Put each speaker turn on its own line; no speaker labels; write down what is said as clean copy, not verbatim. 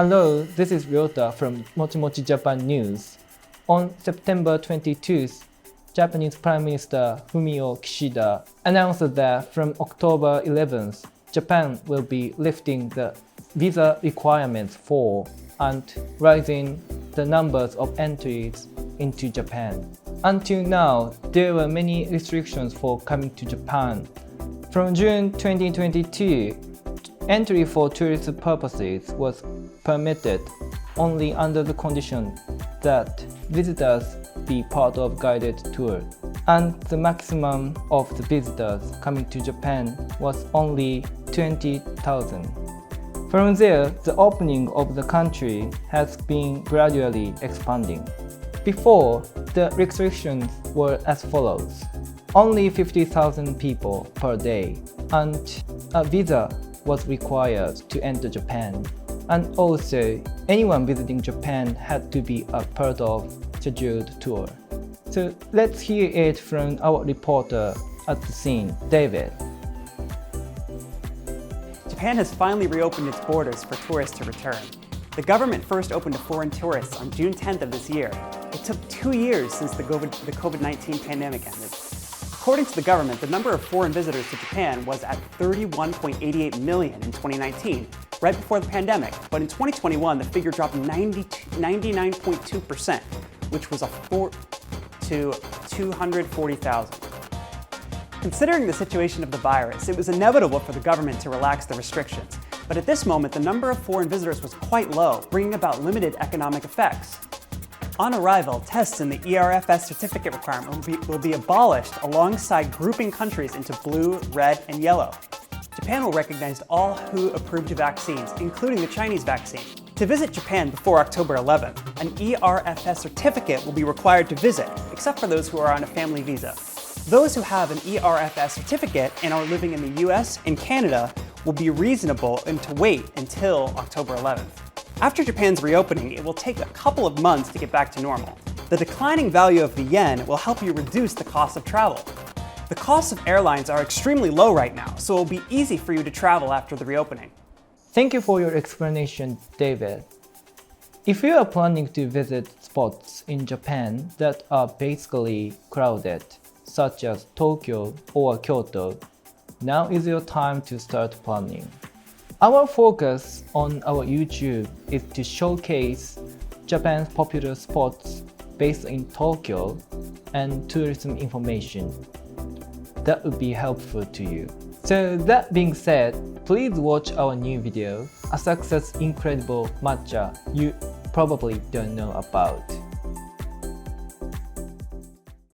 Hello, this is Ryota from Mochimochijapan News. On September 22nd, Japanese Prime Minister Fumio Kishida announced that from October 11th, Japan will be lifting the visa requirements for and raising the numbers of entries into Japan. Until now, there were many restrictions for coming to Japan. From June 2022, entry for tourist purposes was permitted only under the condition that visitors be part of guided tour, and the maximum of the visitors coming to Japan was only 20,000. From there, the opening of the country has been gradually expanding. Before, the restrictions were as follows: only 50,000 people per day, and a visa was required to enter Japan. And also, anyone visiting Japan had to be a part of scheduled tour. So let's hear it from our reporter at the scene, David.
Japan has finally reopened its borders for tourists to return. The government first opened to foreign tourists on June 10th of this year. It took 2 years since the COVID-19 pandemic ended. According to the government, the number of foreign visitors to Japan was at 31.88 million in 2019, right before the pandemic. But in 2021, the figure dropped 99.2%, which was to 240,000. Considering the situation of the virus, it was inevitable for the government to relax the restrictions. But at this moment, the number of foreign visitors was quite low, bringing about limited economic effects. On arrival, tests in the ERFS certificate requirement will be abolished alongside grouping countries into blue, red, and yellow. Japan will recognize all WHO-approved vaccines, including the Chinese vaccine. To visit Japan before October 11th, an ERFS certificate will be required to visit, except for those who are on a family visa. Those who have an ERFS certificate and are living in the US and Canada will be reasonable and to wait until October 11th. After Japan's reopening, it will take a couple of months to get back to normal. The declining value of the yen will help you reduce the cost of travel. The costs of airlines are extremely low right now, so it will be easy for you to travel after the reopening.
Thank you for your explanation, David. If you are planning to visit spots in Japan that are basically crowded, such as Tokyo or Kyoto, now is your time to start planning. Our focus on our YouTube is to showcase Japan's popular spots based in Tokyo and tourism information. That would be helpful to you. So that being said, please watch our new video, A Success Incredible Matcha You Probably Don't Know About.